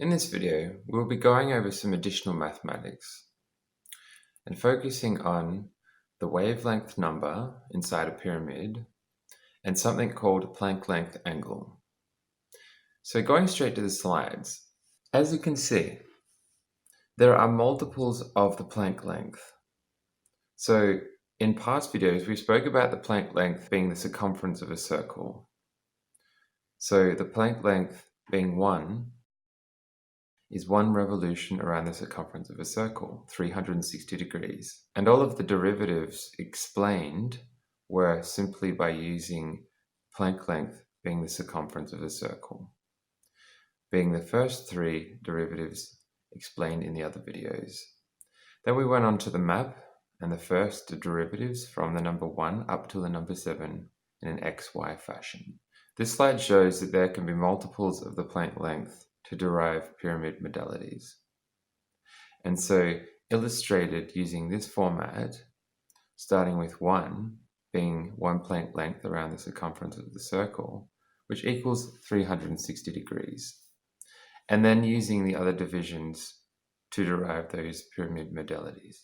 In this video, we'll be going over some additional mathematics and focusing on the wavelength number inside a pyramid and something called Planck length angle. So going straight to the slides, as you can see, there are multiples of the Planck length. So in past videos, we spoke about the Planck length being the circumference of a circle. So the Planck length being 1 is 1 revolution around the circumference of a circle, 360 degrees. And all of the derivatives explained were simply by using Planck length being the circumference of a circle, being the first 3 derivatives explained in the other videos. Then we went on to the map and the first derivatives from the number 1 up to the number 7 in an XY fashion. This slide shows that there can be multiples of the Planck length to derive pyramid modalities. And so illustrated using this format, starting with 1 being 1 Planck length around the circumference of the circle, which equals 360 degrees. And then using the other divisions to derive those pyramid modalities.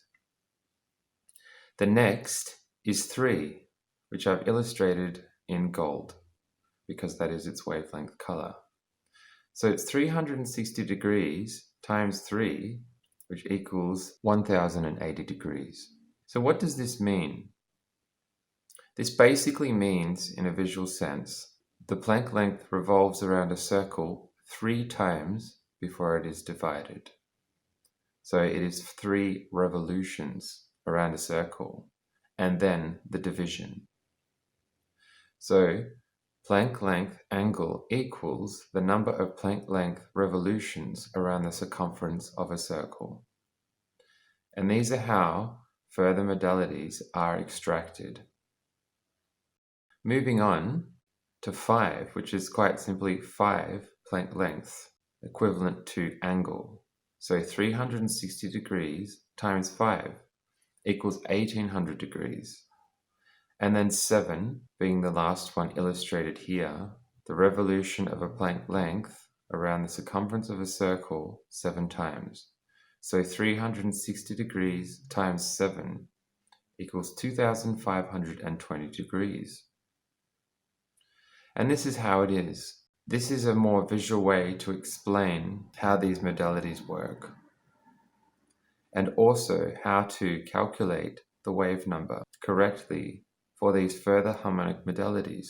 The next is 3, which I've illustrated in gold, because that is its wavelength color. So it's 360 degrees times 3, which equals 1080 degrees. So what does this mean? This basically means, in a visual sense, the Planck length revolves around a circle 3 times before it is divided. So it is 3 revolutions around a circle, and then the division. So Planck length angle equals the number of Planck length revolutions around the circumference of a circle. And these are how further modalities are extracted. Moving on to 5, which is quite simply 5 Planck lengths, equivalent to angle. So 360 degrees times 5 equals 1800 degrees. And then 7, being the last one illustrated here, the revolution of a Planck length around the circumference of a circle 7 times. So 360 degrees times 7 equals 2520 degrees. And this is how it is. This is a more visual way to explain how these modalities work, and also how to calculate the wave number correctly for these further harmonic modalities.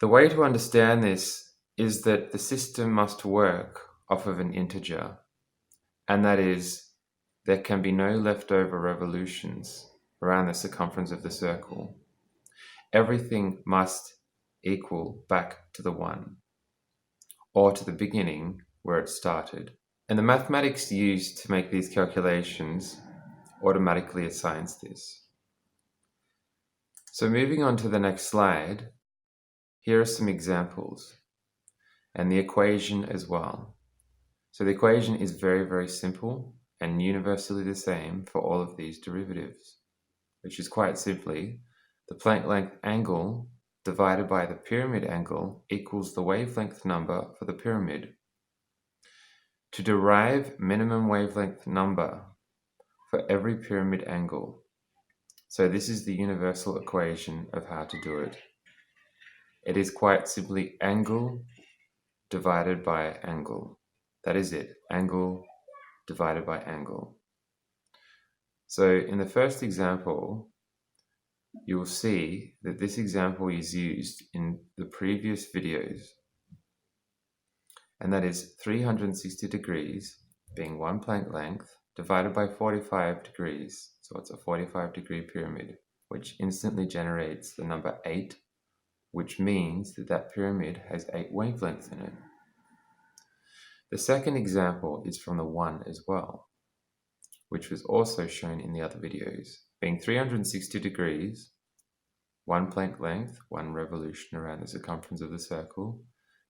The way to understand this is that the system must work off of an integer, and that is, there can be no leftover revolutions around the circumference of the circle. Everything must equal back to the 1, or to the beginning where it started. And the mathematics used to make these calculations automatically assigns this. So moving on to the next slide, here are some examples, and the equation as well. So the equation is very, very simple and universally the same for all of these derivatives, which is quite simply the Planck length angle divided by the pyramid angle equals the wavelength number for the pyramid. To derive minimum wavelength number for every pyramid angle, so this is the universal equation of how to do it. It is quite simply angle divided by angle. That is it, angle divided by angle. So in the first example, you will see that this example is used in the previous videos, and that is 360 degrees being 1 Planck length divided by 45 degrees. So it's a 45 degree pyramid, which instantly generates the number 8, which means that that pyramid has 8 wavelengths in it. The second example is from the 1 as well, which was also shown in the other videos, being 360 degrees, 1 Planck length, 1 revolution around the circumference of the circle,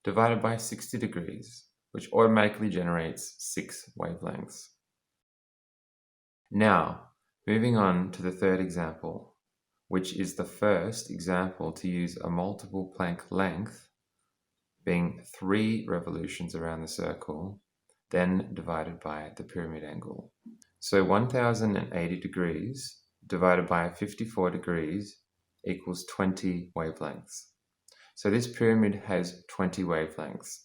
divided by 60 degrees, which automatically generates 6 wavelengths. Now, moving on to the third example, which is the first example to use a multiple Planck length being 3 revolutions around the circle, then divided by the pyramid angle. So 1080 degrees divided by 54 degrees equals 20 wavelengths. So this pyramid has 20 wavelengths.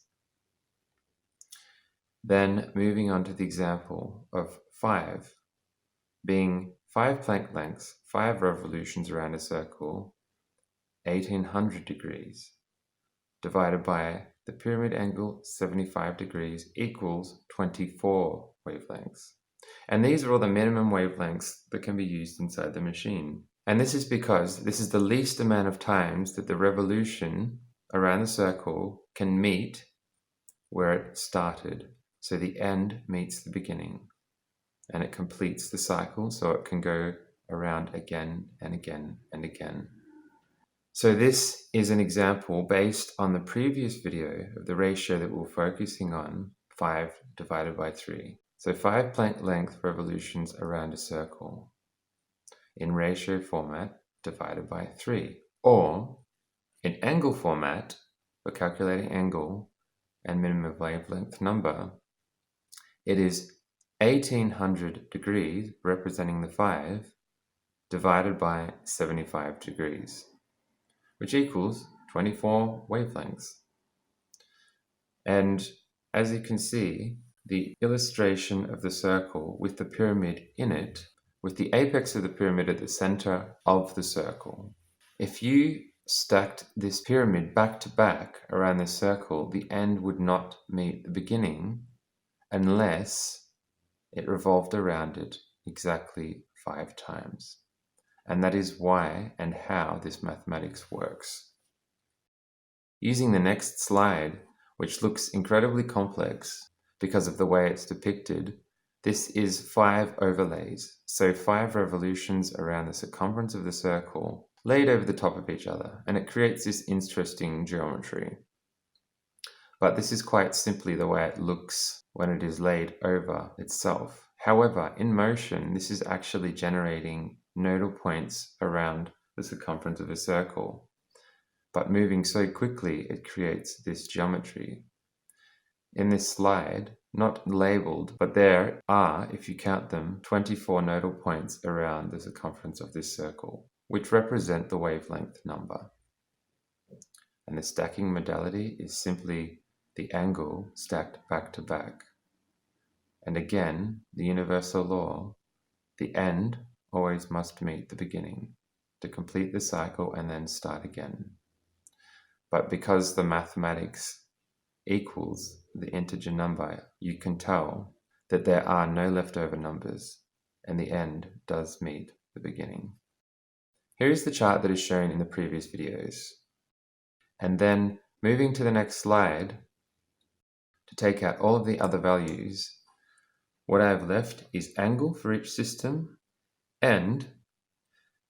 Then moving on to the example of 5, being 5 Planck lengths, 5 revolutions around a circle, 1800 degrees, divided by the pyramid angle 75 degrees equals 24 wavelengths. And these are all the minimum wavelengths that can be used inside the machine. And this is because this is the least amount of times that the revolution around the circle can meet where it started. So the end meets the beginning, and it completes the cycle, so it can go around again and again and again. So this is an example based on the previous video of the ratio that we're focusing on, 5 divided by 3. So 5 Planck length revolutions around a circle in ratio format divided by 3. Or in angle format, for calculating angle and minimum wavelength number, it is 1800 degrees, representing the 5, divided by 75 degrees, which equals 24 wavelengths. And as you can see, the illustration of the circle with the pyramid in it, with the apex of the pyramid at the center of the circle. If you stacked this pyramid back to back around this circle, the end would not meet the beginning unless it revolved around it exactly 5 times. And that is why and how this mathematics works. Using the next slide, which looks incredibly complex because of the way it's depicted, this is 5 overlays, so 5 revolutions around the circumference of the circle laid over the top of each other, and it creates this interesting geometry. But this is quite simply the way it looks when it is laid over itself. However, in motion, this is actually generating nodal points around the circumference of a circle. But moving so quickly, it creates this geometry. In this slide, not labeled, but there are, if you count them, 24 nodal points around the circumference of this circle, which represent the wavelength number. And the stacking modality is simply the angle stacked back to back. And again, the universal law, the end always must meet the beginning to complete the cycle and then start again. But because the mathematics equals the integer number, you can tell that there are no leftover numbers, and the end does meet the beginning. Here is the chart that is shown in the previous videos. And then moving to the next slide, to take out all of the other values, what I have left is angle for each system and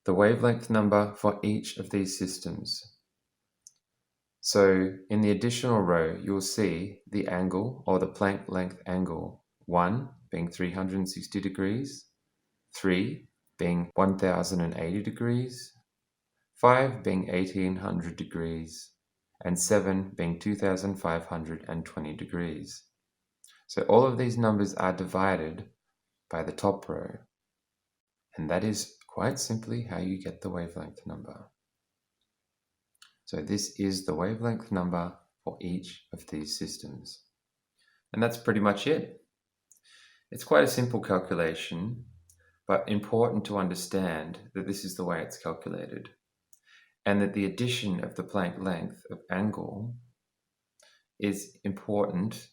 the wavelength number for each of these systems. So in the additional row, you'll see the angle, or the Planck length angle, 1 being 360 degrees, 3 being 1080 degrees, 5 being 1800 degrees, and 7 being 2520 degrees. So all of these numbers are divided by the top row, and that is quite simply how you get the wavelength number. So this is the wavelength number for each of these systems. And that's pretty much it. It's quite a simple calculation, but important to understand that this is the way it's calculated, and that the addition of the Planck length of angle is important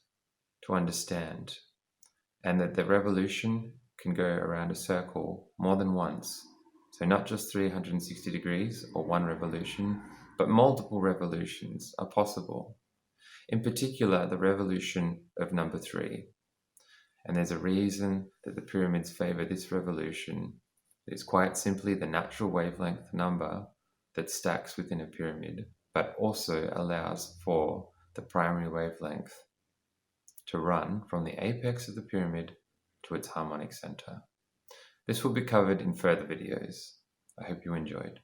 to understand, and that the revolution can go around a circle more than once. So not just 360 degrees or one revolution, but multiple revolutions are possible. In particular, the revolution of number 3. And there's a reason that the pyramids favor this revolution. It's quite simply the natural wavelength number that stacks within a pyramid, but also allows for the primary wavelength to run from the apex of the pyramid to its harmonic center. This will be covered in further videos. I hope you enjoyed.